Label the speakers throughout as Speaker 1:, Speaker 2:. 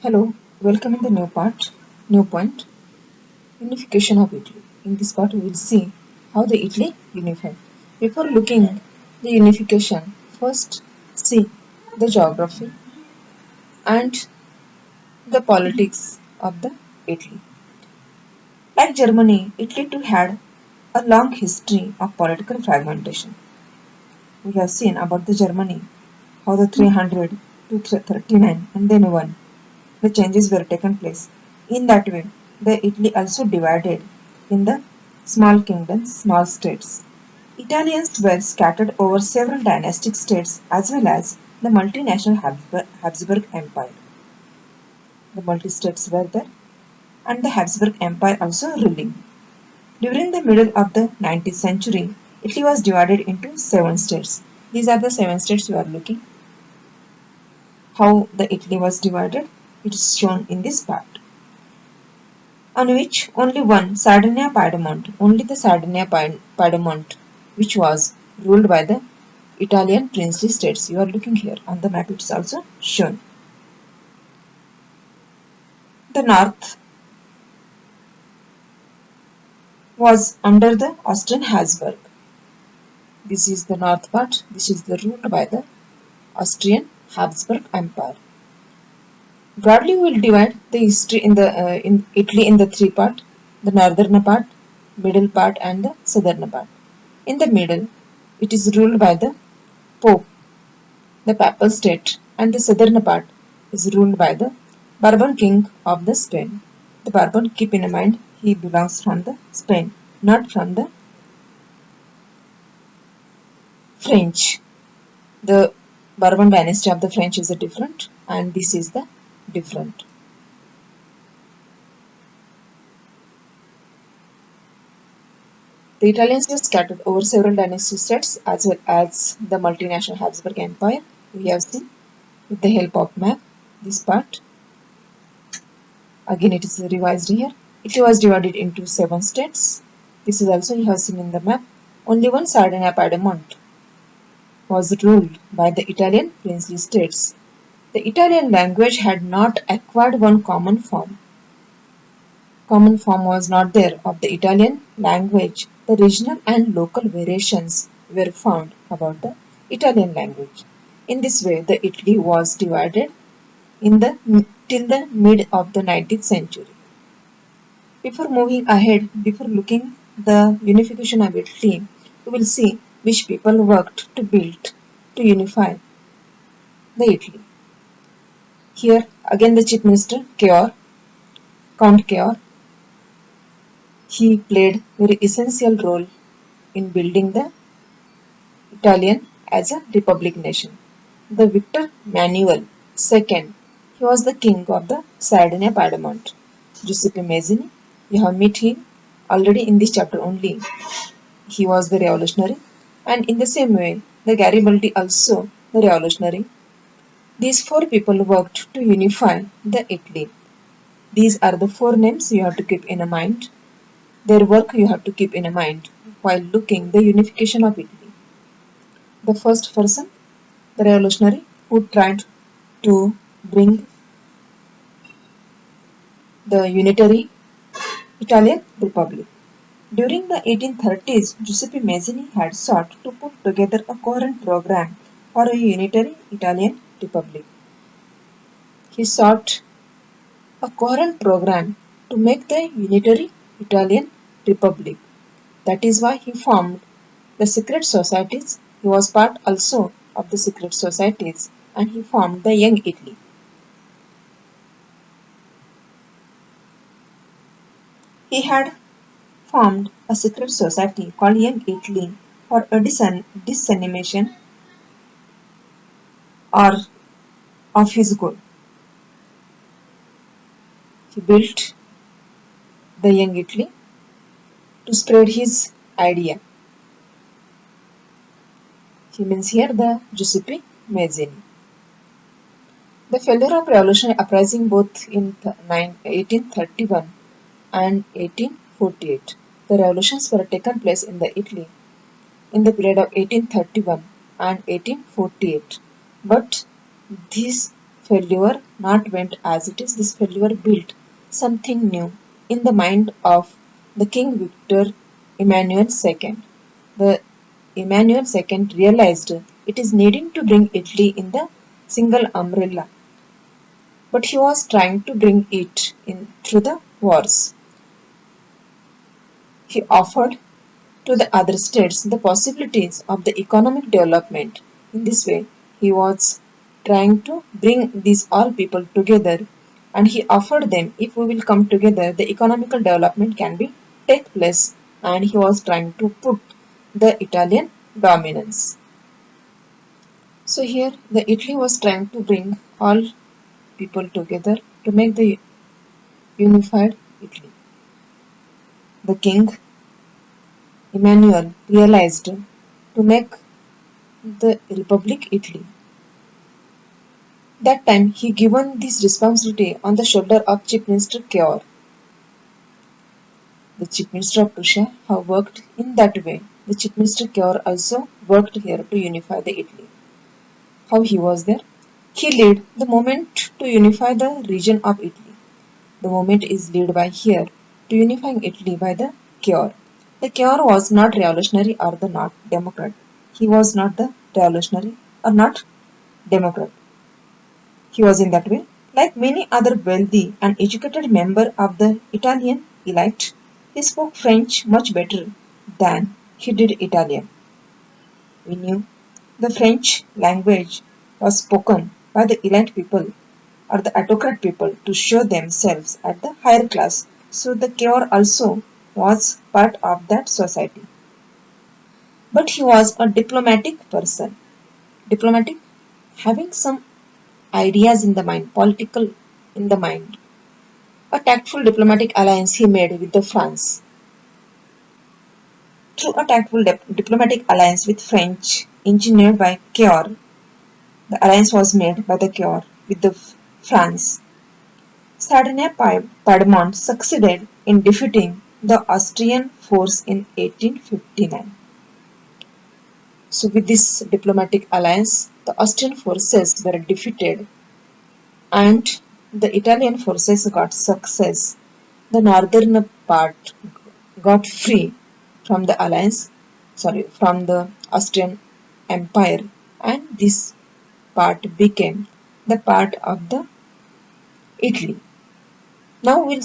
Speaker 1: Hello, welcome in the new point, unification of Italy. In this part, we will see how the Italy unified. Before looking the unification, first see the geography and the politics of the Italy. Like Germany, Italy too had a long history of political fragmentation. We have seen about the Germany, how the 300 to 39 and then 1 the changes were taken place. In that way, the Italy also divided in the small kingdoms, small states. Italians were scattered over several dynastic states as well as the multinational Habsburg Empire. The multi-states were there and the Habsburg Empire also ruling. During the middle of the 19th century, Italy was divided into 7 states. These are the 7 states you are looking. How the Italy was divided, it is shown in this part. On which only one, Sardinia-Piedmont, only the Sardinia-Piedmont, which was ruled by the Italian princely states. You are looking here on the map, it is also shown. The north was under the Austrian Habsburg. This is the north part. This is the ruled by the Austrian Habsburg Empire. Broadly, we will divide the history in Italy in the three part: the northern part, middle part, and the southern part. In the middle, it is ruled by the Pope, the Papal State, and the southern part is ruled by the Bourbon King of the Spain. The Bourbon, keep in mind, he belongs from the Spain, not from the French. The Bourbon dynasty of the French is a different, and this is the different. The Italians were scattered over several dynasty states as well as the multinational Habsburg Empire. We have seen with the help of map this part. Again, it is revised here. Italy was divided into 7 states. This is also you have seen in the map. Only one Sardinia-Piedmont was ruled by the Italian princely states. The Italian language had not acquired one common form. Common form was not there of the Italian language. The regional and local variations were found about the Italian language. In this way, the Italy was divided in the till the mid of the 19th century. Before moving ahead, before looking the unification of Italy, we will see which people worked to build, to unify the Italy. Here again the chief minister, Count Keor, he played very essential role in building the Italian as a republic nation. The Victor Manuel II, he was the king of the Sardinia Piedmont. Giuseppe Mazzini, you have met him already in this chapter only. He was the revolutionary, and in the same way, the Garibaldi also the revolutionary. These 4 people worked to unify the Italy. These are the 4 names you have to keep in mind. Their work you have to keep in mind while looking the unification of Italy. The first person, the revolutionary, who tried to bring the unitary Italian Republic. During the 1830s, Giuseppe Mazzini had sought to put together a coherent program for a unitary Italian Republic. He sought a coherent program to make the unitary Italian Republic. That is why he formed the secret societies. He was part also of the secret societies and he formed the Young Italy. He had formed a secret society called Young Italy for a dissemination or of his goal. He built the Young Italy to spread his idea. He means here the Giuseppe Mazzini. The failure of revolutionary uprising both in 1831 and 1848. The revolutions were taken place in the Italy in the period of 1831 and 1848. But these failure not went as it is, this failure built something new in the mind of the King Victor Emmanuel II. The Emmanuel II realized it is needing to bring Italy in the single umbrella, but he was trying to bring it in through the wars. He offered to the other states the possibilities of the economic development. In this way, he was trying to bring these all people together, and he offered them if we will come together, the economical development can be take place, and he was trying to put the Italian dominance. So here the Italy was trying to bring all people together to make the unified Italy. The king Emmanuel realized to make the Republic Italy. That time he given this responsibility on the shoulder of Chief Minister Keor. The Chief Minister of Prussia have worked in that way. The Chief Minister Keor also worked here to unify the Italy. How he was there? He led the movement to unify the region of Italy. The movement is led by here to unifying Italy by the Keor. The Keor was not revolutionary or the not democrat. He was not the revolutionary or not democrat. He was in that way. Like many other wealthy and educated members of the Italian elite, he spoke French much better than he did Italian. We knew the French language was spoken by the elite people or the autocrat people to show themselves at the higher class. So the Keor also was part of that society. But he was a diplomatic person. Diplomatic, having some ideas in the mind, political in the mind. A tactful diplomatic alliance he made with the France. Through a tactful diplomatic alliance with French, engineered by Keor, the alliance was made by the Keor with the France. Sardinia-Piedmont succeeded in defeating the Austrian force in 1859. So with this diplomatic alliance, the Austrian forces were defeated and the Italian forces got success. The northern part got free from the from the Austrian Empire, and this part became the part of the Italy. Now we'll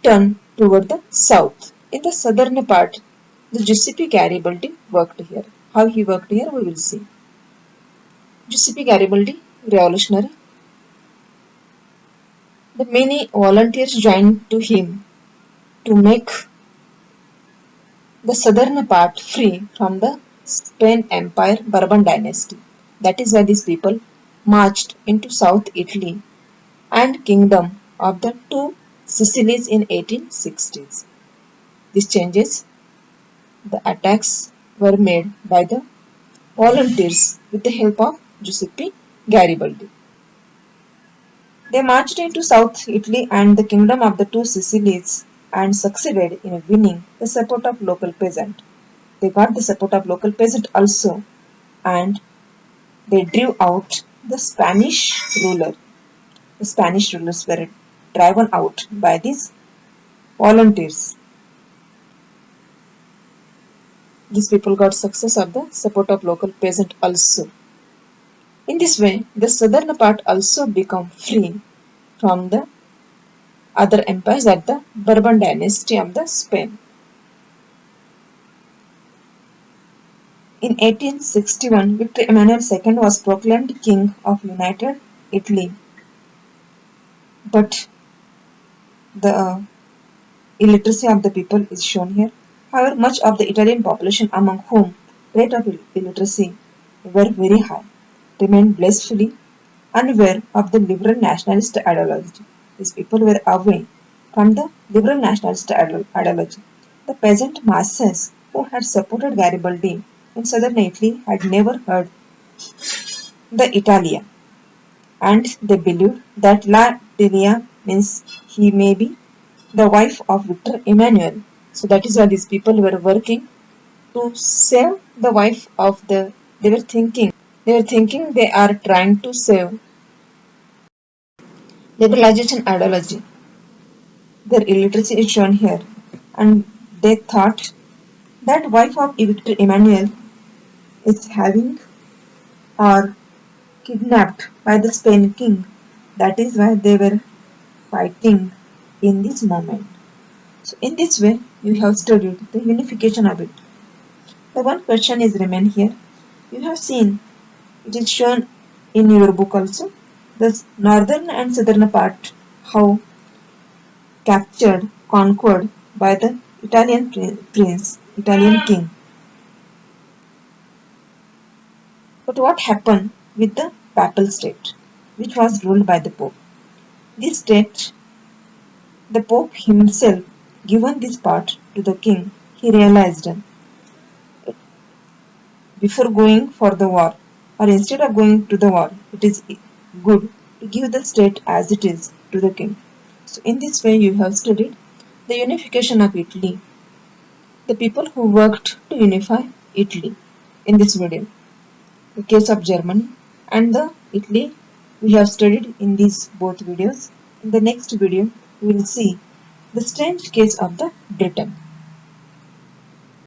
Speaker 1: turn toward the south. In the southern part, the Giuseppe Garibaldi worked here. How he worked here, we will see. Giuseppe Garibaldi, revolutionary. The many volunteers joined to him to make the southern part free from the Spain Empire Bourbon dynasty. That is why these people marched into South Italy and kingdom of the two Sicilies in 1860s. These changes, the attacks were made by the volunteers with the help of Giuseppe Garibaldi. They marched into South Italy and the kingdom of the two Sicilies and succeeded in winning the support of local peasants. They got the support of local peasants also, and they drew out the Spanish ruler. The Spanish rulers were driven out by these volunteers. These people got success of the support of local peasant also. In this way, the southern part also became free from the other empires at the Bourbon dynasty of the Spain. In 1861, Victor Emmanuel II was proclaimed King of United Italy, but the illiteracy of the people is shown here. However, much of the Italian population among whom rate of illiteracy were very high remained blissfully unaware of the liberal nationalist ideology. These people were away from the liberal nationalist ideology. The peasant masses who had supported Garibaldi in southern Italy had never heard the Italia, and they believed that La Delia means he may be the wife of Victor Emmanuel. So that is why these people were working to save the wife of the. They were thinking they are trying to save Liberalization ideology. Their illiteracy is shown here, and they thought that wife of Victor Emmanuel is having or kidnapped by the Spain king. That is why they were fighting in this moment. So in this way, you have studied the unification of it. The one question is remain here. You have seen it is shown in your book also. The northern and southern part how captured, conquered by the Italian prince, Italian king. But what happened with the papal state, which was ruled by the Pope? This state, the Pope himself, given this part to the king, he realized before going for the war, or instead of going to the war, it is good to give the state as it is to the king. So, in this way, you have studied the unification of Italy, the people who worked to unify Italy in this video, the case of Germany and the Italy we have studied in these both videos. In the next video, we will see the strange case of the Britain.